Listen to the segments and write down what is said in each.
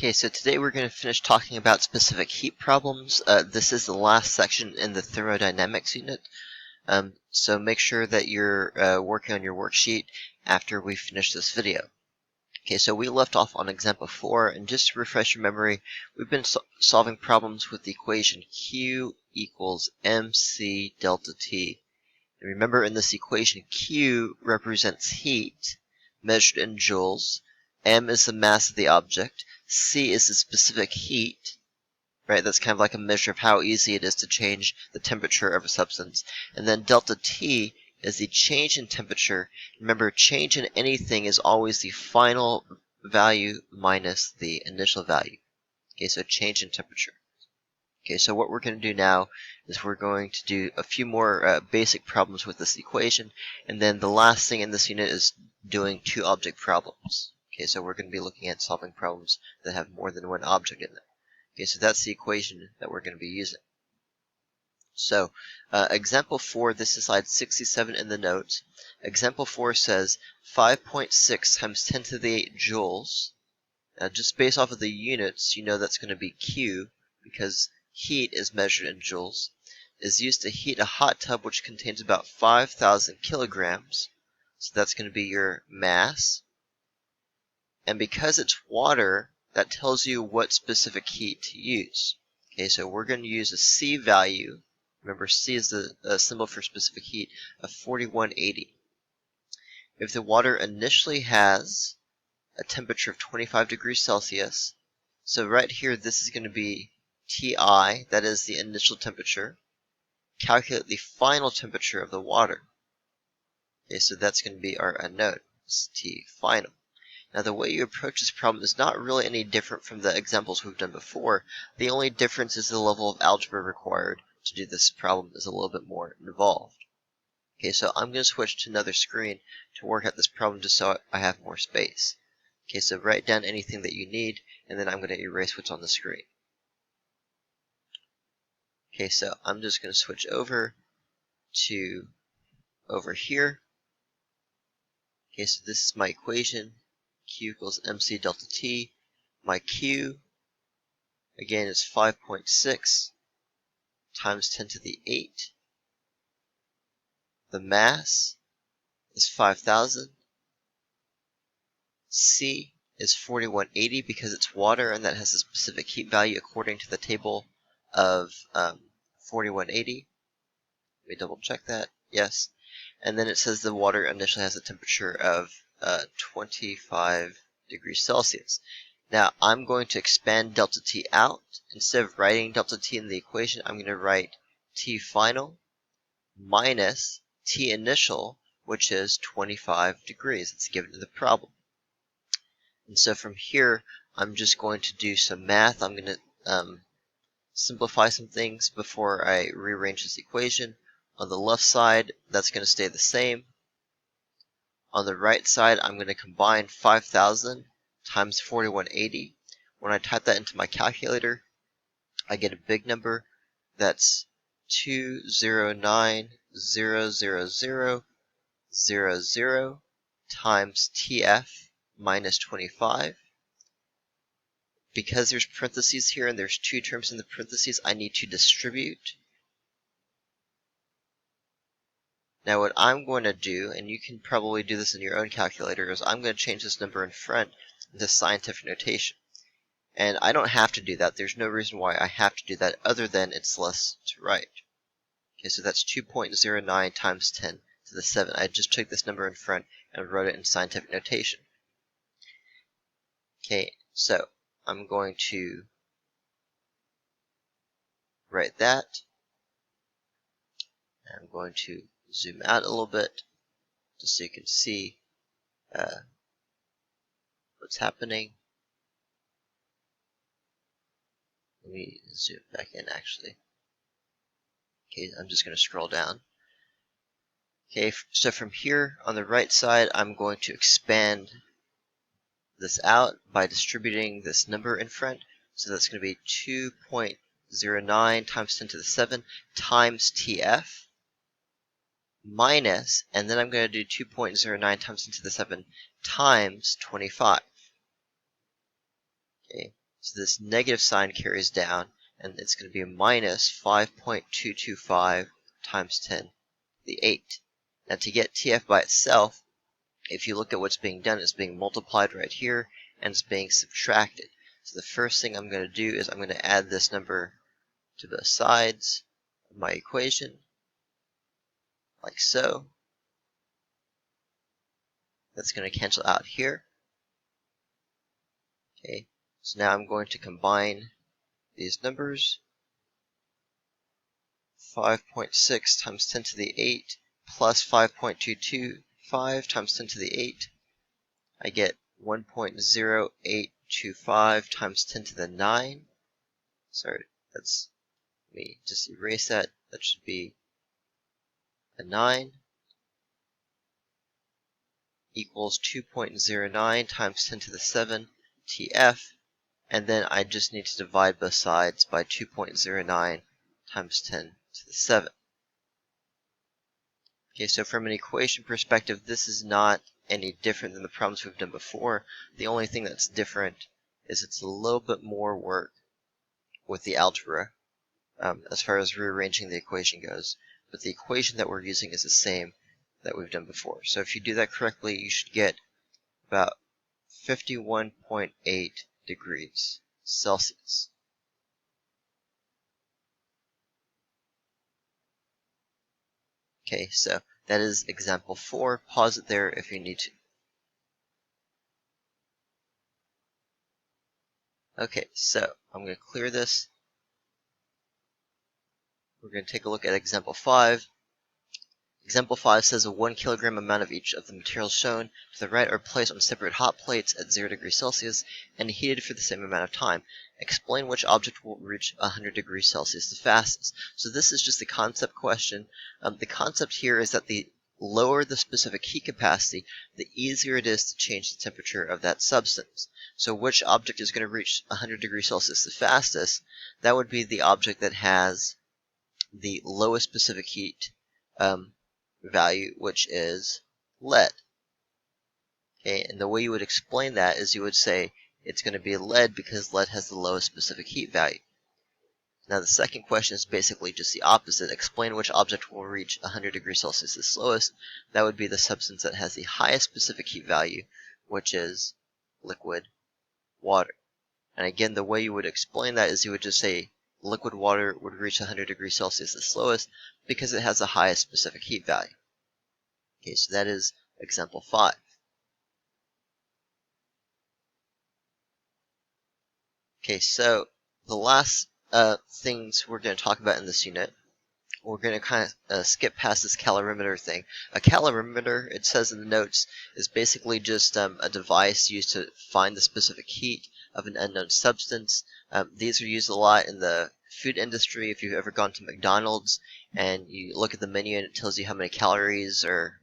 Okay, so today we're going to finish talking about specific heat problems. This is the last section in the thermodynamics unit, so make sure that you're working on your worksheet after we finish this video. Okay, so we left off on example 4, and just to refresh your memory, we've been solving problems with the equation Q equals mc delta T. And remember, in this equation, Q represents heat measured in joules, m is the mass of the object, C is the specific heat, right? That's kind of like a measure of how easy it is to change the temperature of a substance. And then delta T is the change in temperature. Remember, change in anything is always the final value minus the initial value. Okay, so change in temperature. Okay, so what we're going to do now is we're going to do a few more basic problems with this equation, and then the last thing in this unit is doing two object problems. Okay, so we're going to be looking at solving problems that have more than one object in them. Okay, so that's the equation that we're going to be using. So, example 4, this is slide 67 in the notes. Example 4 says 5.6 times 10 to the 8 joules. Now, just based off of the units, you know that's going to be Q, because heat is measured in joules, is used to heat a hot tub which contains about 5,000 kilograms. So that's going to be your mass. And because it's water, that tells you what specific heat to use. Okay, so we're going to use a C value. Remember, C is the symbol for specific heat of 4180. If the water initially has a temperature of 25 degrees Celsius, so right here this is going to be Ti, that is the initial temperature. Calculate the final temperature of the water. Okay, so that's going to be our unknown, T final. Now, the way you approach this problem is not really any different from the examples we've done before. The only difference is the level of algebra required to do this problem is a little bit more involved. Okay, so I'm going to switch to another screen to work out this problem just so I have more space. Okay, so write down anything that you need, and then I'm going to erase what's on the screen. Okay, so I'm just going to switch over to over here. Okay, so this is my equation. Q equals mc delta T. My Q, again, is 5.6 times 10 to the 8. The mass is 5,000. C is 4180 because it's water and that has a specific heat value according to the table of 4180. Let me double check that. Yes. And then it says the water initially has a temperature of 25 degrees Celsius. Now, I'm going to expand delta T out. Instead of writing delta T in the equation, I'm going to write T final minus T initial, which is 25 degrees. It's given in the problem. And so from here, I'm just going to do some math. I'm going to simplify some things before I rearrange this equation. On the left side, that's going to stay the same. On the right side, I'm going to combine 5,000 times 4180. When I type that into my calculator, I get a big number. That's 209,000,000 times TF minus 25. Because there's parentheses here and there's two terms in the parentheses, I need to distribute. Now what I'm going to do, and you can probably do this in your own calculator, is I'm going to change this number in front into scientific notation. And I don't have to do that. There's no reason why I have to do that other than it's less to write. Okay, so that's 2.09 times 10 to the 7. I just took this number in front and wrote it in scientific notation. Okay, so I'm going to write that. I'm going to zoom out a little bit just so you can see what's happening. Let me zoom back in actually. Okay, I'm just going to scroll down. Okay, so from here on the right side, I'm going to expand this out by distributing this number in front. So that's going to be 2.09 times 10 to the 7 times TF minus, and then I'm going to do 2.09 times 10 to the 7 times 25. Okay, So this negative sign carries down, and it's going to be a minus 5.225 times 10 to the 8. Now to get TF by itself, if you look at what's being done, it's being multiplied right here, and it's being subtracted. So the first thing I'm going to do is I'm going to add this number to both sides of my equation, like so. That's going to cancel out here. Okay, so now I'm going to combine these numbers. 5.6 times 10 to the 8 plus 5.225 times 10 to the 8. I get 1.0825 times 10 to the 9. Sorry, let me just erase that. That should be a 9 equals 2.09 times 10 to the 7 TF. And then I just need to divide both sides by 2.09 times 10 to the 7. Okay, so from an equation perspective, this is not any different than the problems we've done before. The only thing that's different is it's a little bit more work with the algebra as far as rearranging the equation goes. But the equation that we're using is the same that we've done before. So if you do that correctly, you should get about 51.8 degrees Celsius. Okay, so that is example 4. Pause it there if you need to. Okay, so I'm going to clear this. We're going to take a look at example 5. Example 5 says a 1 kilogram amount of each of the materials shown to the right are placed on separate hot plates at 0 degrees Celsius and heated for the same amount of time. Explain which object will reach 100 degrees Celsius the fastest. So this is just a concept question. The concept here is that the lower the specific heat capacity, the easier it is to change the temperature of that substance. So which object is going to reach 100 degrees Celsius the fastest? That would be the object that has the lowest specific heat value, which is lead. Okay, and the way you would explain that is you would say it's going to be lead because lead has the lowest specific heat value. Now the second question is basically just the opposite. Explain which object will reach 100 degrees Celsius the slowest. That would be the substance that has the highest specific heat value, which is liquid water. And again, the way you would explain that is you would just say liquid water would reach 100 degrees Celsius the slowest because it has the highest specific heat value. Okay, so that is example 5. Okay, so the last things we're going to talk about in this unit, we're going to kind of skip past this calorimeter thing. A calorimeter, it says in the notes, is basically just a device used to find the specific heat of an unknown substance. These are used a lot in the food industry. If you've ever gone to McDonald's and you look at the menu and it tells you how many calories are,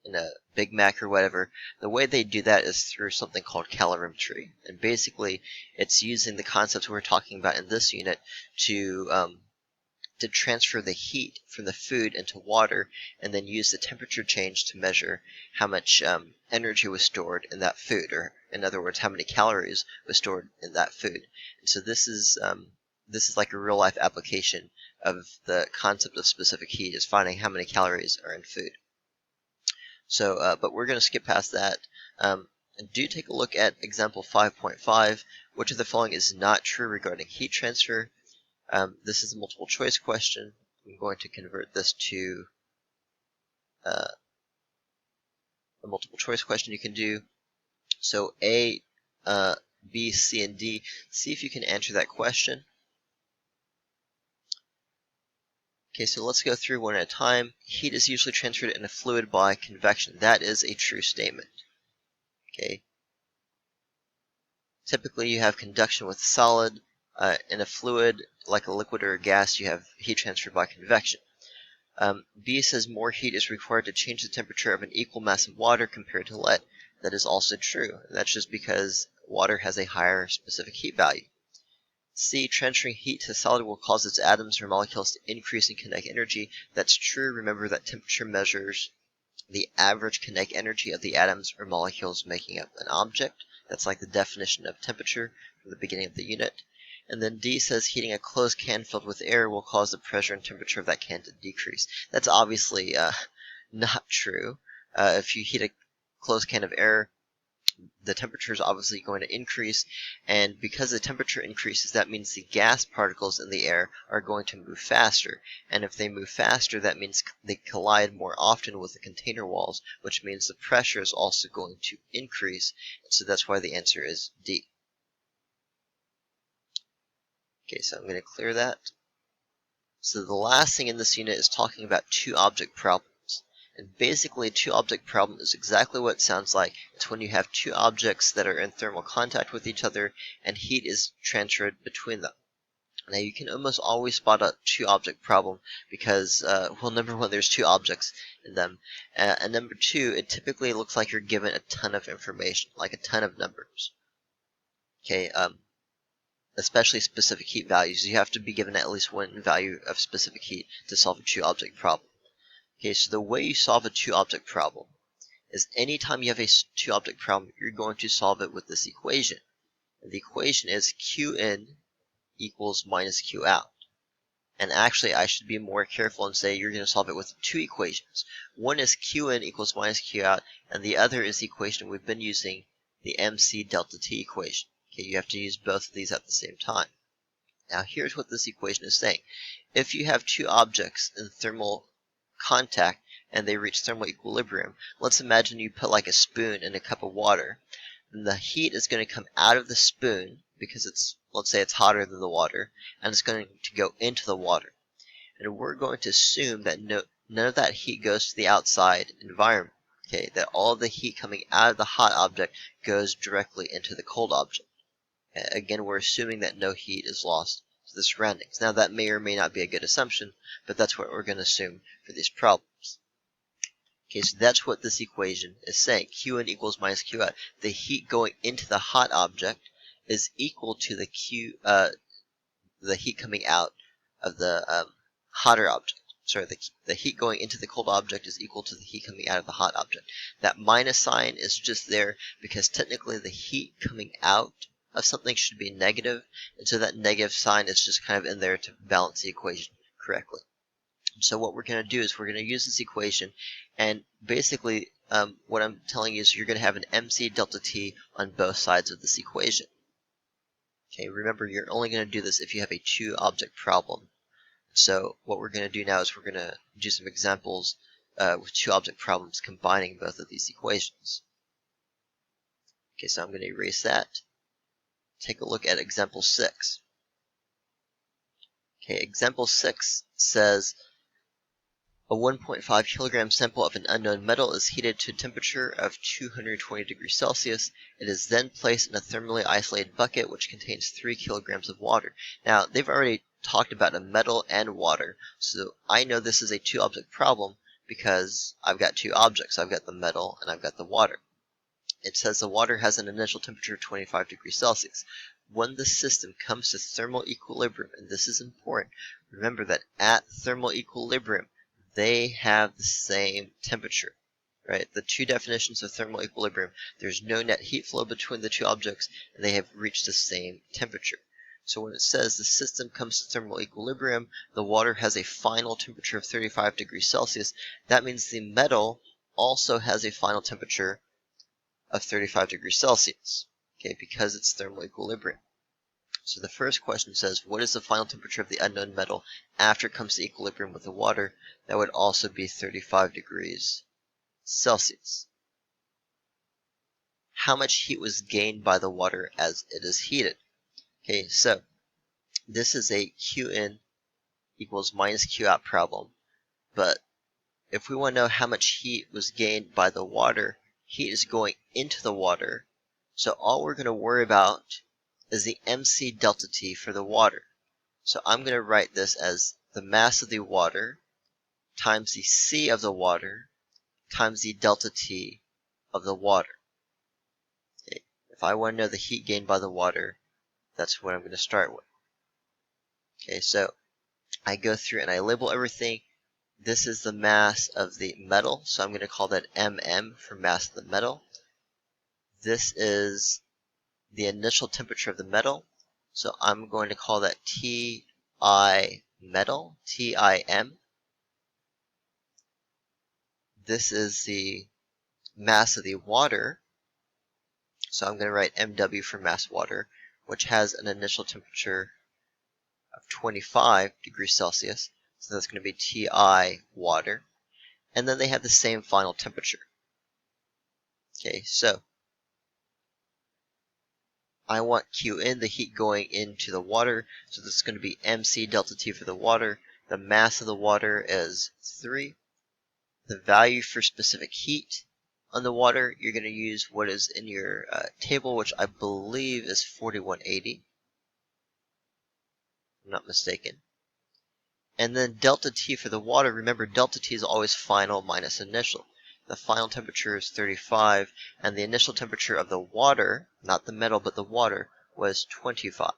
in a Big Mac or whatever, the way they do that is through something called calorimetry. And basically, it's using the concepts we're talking about in this unit to transfer the heat from the food into water, and then use the temperature change to measure how much energy was stored in that food, or in other words, how many calories was stored in that food. And so this is like a real life application of the concept of specific heat, is finding how many calories are in food. So, but we're going to skip past that. And do take a look at example 5.5. Which of the following is not true regarding heat transfer? This is a multiple choice question. I'm going to convert this to a multiple choice question you can do. So A, B, C, and D. See if you can answer that question. Okay, so let's go through one at a time. Heat is usually transferred in a fluid by convection. That is a true statement. Okay. Typically, you have conduction with solid. In a fluid, like a liquid or a gas, you have heat transferred by convection. B says more heat is required to change the temperature of an equal mass of water compared to lead. That is also true. That's just because water has a higher specific heat value. C, transferring heat to solid will cause its atoms or molecules to increase in kinetic energy. That's true. Remember that temperature measures the average kinetic energy of the atoms or molecules making up an object. That's like the definition of temperature from the beginning of the unit. And then D says heating a closed can filled with air will cause the pressure and temperature of that can to decrease. That's obviously not true. If you heat a closed can of air, the temperature is obviously going to increase, and because the temperature increases, that means the gas particles in the air are going to move faster, and if they move faster, that means they collide more often with the container walls, which means the pressure is also going to increase, and so that's why the answer is D. Okay, so I'm going to clear that. So the last thing in this unit is talking about two-object problems. And basically, a two-object problem is exactly what it sounds like. It's when you have two objects that are in thermal contact with each other and heat is transferred between them. Now, you can almost always spot a two-object problem because, well, number one, there's two objects in them. And number two, it typically looks like you're given a ton of information, like a ton of numbers. Okay, especially specific heat values. You have to be given at least one value of specific heat to solve a two-object problem. Okay, so the way you solve a two-object problem is anytime you have a two-object problem, you're going to solve it with this equation. And the equation is Q in equals minus Q out. And actually, I should be more careful and say you're going to solve it with two equations. One is Q in equals minus Q out, and the other is the equation we've been using, the MC delta T equation. Okay, you have to use both of these at the same time. Now, here's what this equation is saying. If you have two objects in thermal contact and they reach thermal equilibrium, let's imagine you put like a spoon in a cup of water. Then the heat is going to come out of the spoon because it's, let's say it's hotter than the water, and it's going to go into the water. And we're going to assume that none of that heat goes to the outside environment. Okay, that all of the heat coming out of the hot object goes directly into the cold object. Again, we're assuming that no heat is lost to the surroundings. Now, that may or may not be a good assumption, but that's what we're going to assume for these problems. Okay, so that's what this equation is saying. Q in equals minus Q out. The heat going into the hot object is equal to the heat coming out of the hotter object. Sorry, the heat going into the cold object is equal to the heat coming out of the hot object. That minus sign is just there because technically the heat coming out of something should be negative, and so that negative sign is just kind of in there to balance the equation correctly. So what we're going to do is we're going to use this equation, and basically what I'm telling you is you're going to have an MC delta T on both sides of this equation. Okay, remember you're only going to do this if you have a two-object problem. So what we're going to do now is we're going to do some examples with two-object problems combining both of these equations. Okay, so I'm going to erase that. Take a look at example 6. Okay, example 6 says a 1.5 kilogram sample of an unknown metal is heated to a temperature of 220 degrees Celsius. It is then placed in a thermally isolated bucket which contains 3 kilograms of water. Now, they've already talked about a metal and water, so I know this is a two-object problem because I've got two objects. I've got the metal and I've got the water. It says the water has an initial temperature of 25 degrees Celsius. When the system comes to thermal equilibrium, and this is important, remember that at thermal equilibrium, they have the same temperature, right? The two definitions of thermal equilibrium, there's no net heat flow between the two objects, and they have reached the same temperature. So when it says the system comes to thermal equilibrium, the water has a final temperature of 35 degrees Celsius, that means the metal also has a final temperature of 35 degrees Celsius, okay, because it's thermal equilibrium. So the first question says, what is the final temperature of the unknown metal after it comes to equilibrium with the water? That would also be 35 degrees Celsius. How much heat was gained by the water as it is heated? Okay, so this is a Q in equals minus Q out problem, but if we want to know how much heat was gained by the water, heat is going into the water, so all we're going to worry about is the MC delta T for the water. So I'm going to write this as the mass of the water times the C of the water times the delta T of the water. Okay. If I want to know the heat gained by the water, that's what I'm going to start with. Okay, so I go through and I label everything. This is the mass of the metal, so I'm going to call that MM for mass of the metal. This is the initial temperature of the metal. So I'm going to call that Ti metal, Tim. This is the mass of the water. So I'm going to write MW for mass water, which has an initial temperature of 25 degrees Celsius. So that's going to be Ti water. And then they have the same final temperature. Okay, so I want Qn, the heat going into the water. So this is going to be MC delta T for the water. The mass of the water is 3. The value for specific heat on the water, you're going to use what is in your table, which I believe is 4180. If I'm not mistaken. And then delta T for the water, remember delta T is always final minus initial. The final temperature is 35, and the initial temperature of the water, not the metal but the water, was 25.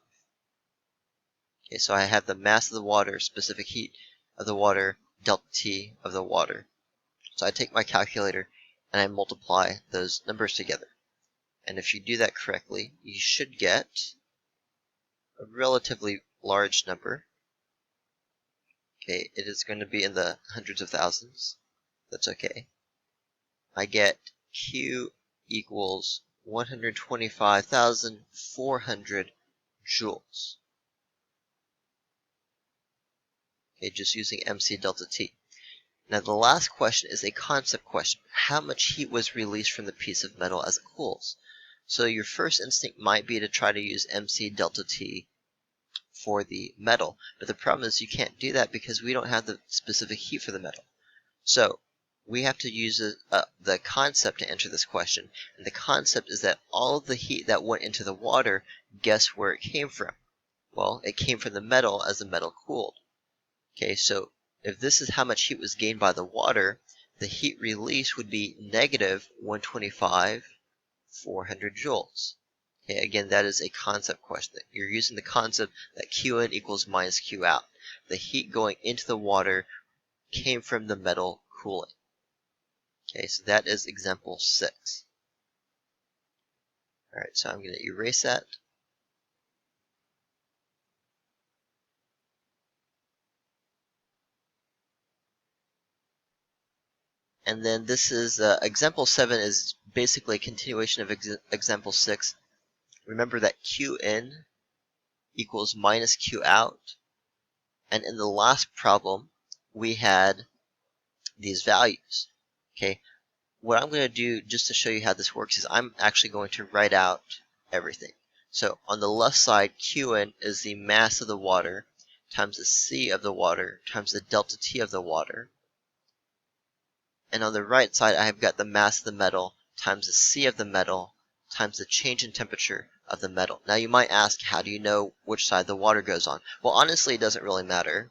Okay, so I have the mass of the water, specific heat of the water, delta T of the water. So I take my calculator and I multiply those numbers together. And if you do that correctly, you should get a relatively large number. Okay, it is going to be in the hundreds of thousands. That's okay. I get Q equals 125,400 joules. Okay, just using MC delta T. Now the last question is a concept question. How much heat was released from the piece of metal as it cools? So your first instinct might be to try to use MC delta T for the metal, but the problem is you can't do that because we don't have the specific heat for the metal. So we have to use the concept to answer this question, and the concept is that all of the heat that went into the water, guess where it came from? Well, it came from the metal as the metal cooled. Okay, so if this is how much heat was gained by the water, the heat release would be negative 125,400 joules. Okay, again, that is a concept question. You're using the concept that Qin equals minus Q out. The heat going into the water came from the metal cooling. Okay, so that is example 6. Alright, so I'm going to erase that. And then this is, example 7 is basically a continuation of example 6. Remember that Qin equals minus Q out. And in the last problem, we had these values. Okay, what I'm going to do just to show you how this works is I'm actually going to write out everything. So on the left side, Qn is the mass of the water times the C of the water times the delta T of the water. And on the right side, I have got the mass of the metal times the C of the metal times the change in temperature of the metal. Now you might ask, how do you know which side the water goes on? Well, honestly, it doesn't really matter.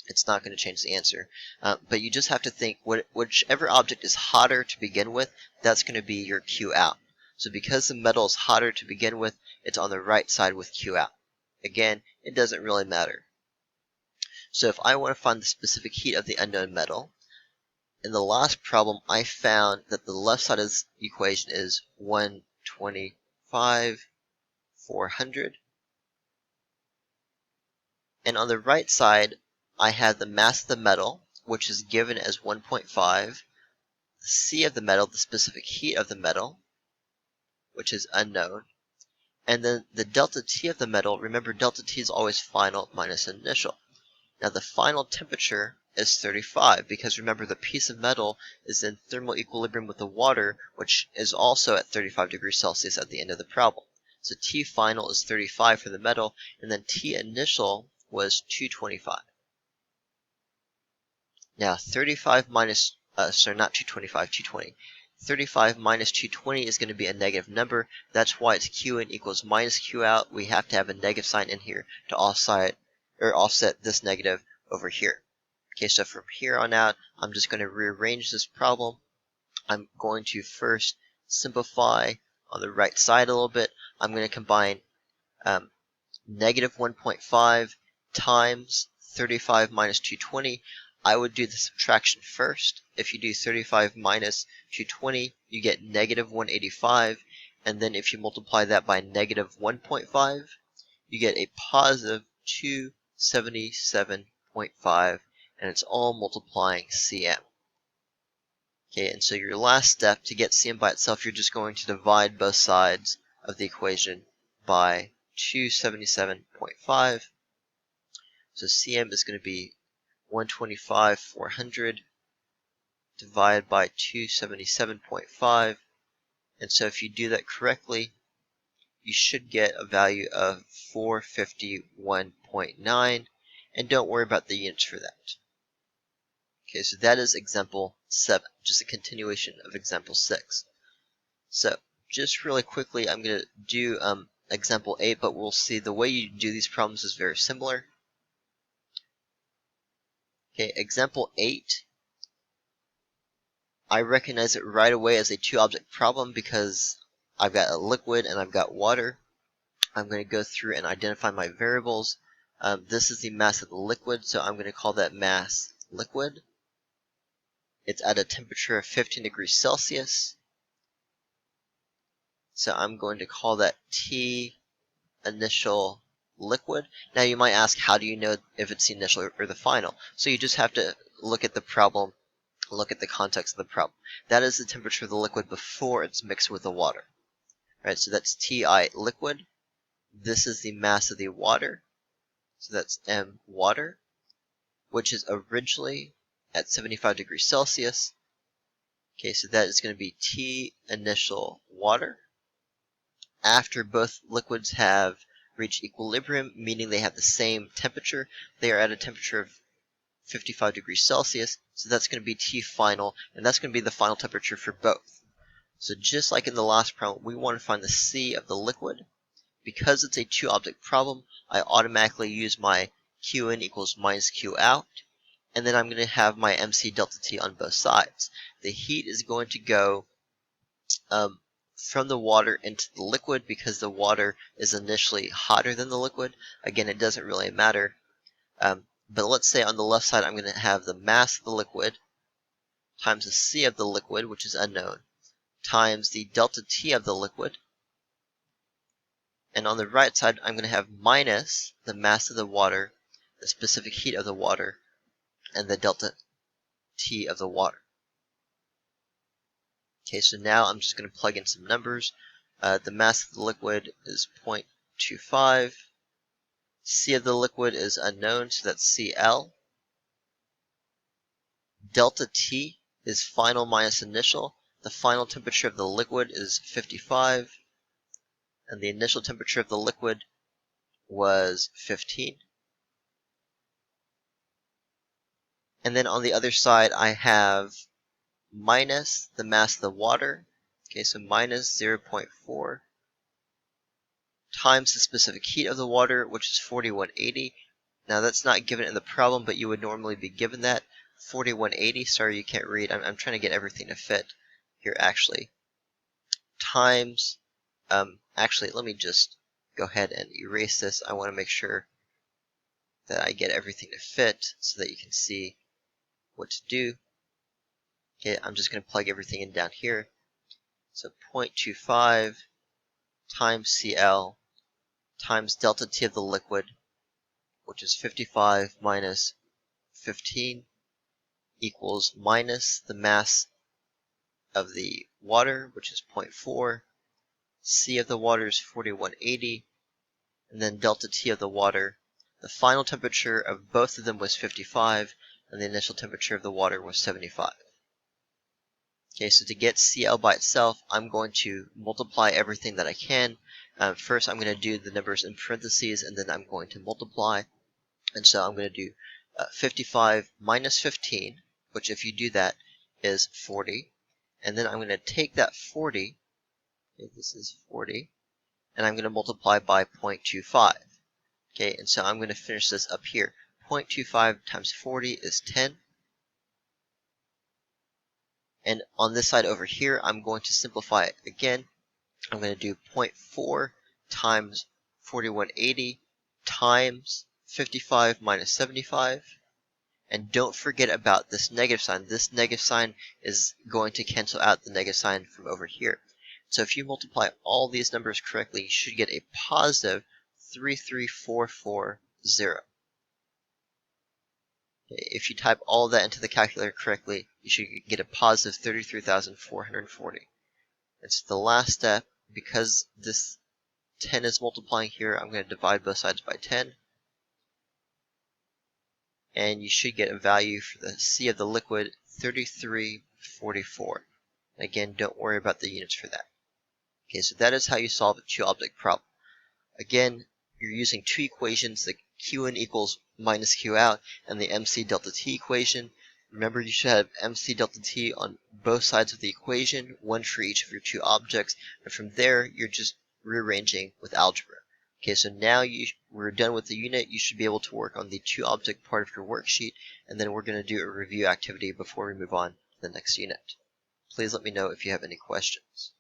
It's not going to change the answer. But you just have to think, whichever object is hotter to begin with, that's going to be your Q out. So because the metal is hotter to begin with, it's on the right side with Q out. Again, it doesn't really matter. So if I want to find the specific heat of the unknown metal, in the last problem, I found that the left side of this equation is 125,400. And on the right side, I have the mass of the metal, which is given as 1.5, the C of the metal, the specific heat of the metal, which is unknown, and then the delta T of the metal. Remember, delta T is always final minus initial. Now the final temperature is 35, because remember the piece of metal is in thermal equilibrium with the water, which is also at 35 degrees Celsius at the end of the problem. So T final is 35 for the metal, and then T initial was 225. Now 35 minus, sorry, not 225, 220. 35 minus 220 is going to be a negative number. That's why it's Qin equals minus Q out. We have to have a negative sign in here to offset this negative over here. Okay, so from here on out, I'm just going to rearrange this problem. I'm going to first simplify on the right side a little bit. I'm going to combine negative 1.5 times 35 minus 220. I would do the subtraction first. If you do 35 minus 220, you get negative 185. and then if you multiply that by negative 1.5, you get a positive 277.5, and it's all multiplying cm. Okay, and so your last step, to get cm by itself, you're just going to divide both sides of the equation by 277.5. So cm is going to be 125,400 divided by 277.5. And so if you do that correctly, you should get a value of 451.9, and don't worry about the units for that. Okay, so that is example 7, just a continuation of example 6. So just really quickly, I'm going to do example 8, but we'll see the way you do these problems is very similar. Okay, example 8, I recognize it right away as a two-object problem because I've got a liquid and I've got water. I'm going to go through and identify my variables. This is the mass of the liquid, so I'm going to call that mass liquid. It's at a temperature of 15 degrees Celsius. So I'm going to call that T initial liquid. Now you might ask, how do you know if it's the initial or the final? So you just have to look at the problem, look at the context of the problem. That is the temperature of the liquid before it's mixed with the water. Right, so that's Ti liquid. This is the mass of the water. So that's M water, which is originally at 75 degrees Celsius. Okay, so that is going to be T initial water. After both liquids have reached equilibrium, meaning they have the same temperature, they are at a temperature of 55 degrees Celsius, so that's going to be T final, and that's going to be the final temperature for both. So just like in the last problem, we want to find the C of the liquid. Because it's a two-object problem, I automatically use my Q in equals minus Q out, and then I'm going to have my MC delta T on both sides. The heat is going to go from the water into the liquid because the water is initially hotter than the liquid. Again, it doesn't really matter. But let's say on the left side, I'm going to have the mass of the liquid times the C of the liquid, which is unknown, times the delta T of the liquid. And on the right side, I'm going to have minus the mass of the water, the specific heat of the water, and the delta T of the water. Okay, so now I'm just going to plug in some numbers. The mass of the liquid is 0.25. C of the liquid is unknown, so that's Cl. Delta T is final minus initial. The final temperature of the liquid is 55. And the initial temperature of the liquid was 15. And then on the other side, I have minus the mass of the water. Okay, so minus 0.4 times the specific heat of the water, which is 4180. Now that's not given in the problem, but you would normally be given that. 4180, sorry you can't read, I'm trying to get everything to fit here actually. Times, actually let me just go ahead and erase this. I want to make sure that I get everything to fit so that you can see what to do. Okay, I'm just going to plug everything in down here. So 0.25 times Cl times delta T of the liquid, which is 55 minus 15, equals minus the mass of the water, which is 0.4, C of the water is 4180, and then delta T of the water. The final temperature of both of them was 55, and the initial temperature of the water was 75. Okay, so to get Cl by itself, I'm going to multiply everything that I can. First, I'm going to do the numbers in parentheses, and then I'm going to multiply. And so I'm going to do 55 minus 15, which if you do that is 40. And then I'm going to take that 40, okay, this is 40, and I'm going to multiply by 0.25. Okay, and so I'm going to finish this up here. 0.25 times 40 is 10. And on this side over here, I'm going to simplify it again. I'm going to do 0.4 times 4180 times 55 minus 75. And don't forget about this negative sign. This negative sign is going to cancel out the negative sign from over here. So if you multiply all these numbers correctly, you should get a positive 33440. If you type all of that into the calculator correctly, you should get a positive 33,440. And so the last step, because this 10 is multiplying here, I'm going to divide both sides by 10. And you should get a value for the C of the liquid, 3344. Again, don't worry about the units for that. Okay, so that is how you solve a two-object problem. Again, you're using two equations, the Q in equals minus Q out, and the MC delta T equation. Remember, you should have MC delta T on both sides of the equation, one for each of your two objects, and from there, you're just rearranging with algebra. Okay, so now we're done with the unit. You should be able to work on the two-object part of your worksheet, and then we're going to do a review activity before we move on to the next unit. Please let me know if you have any questions.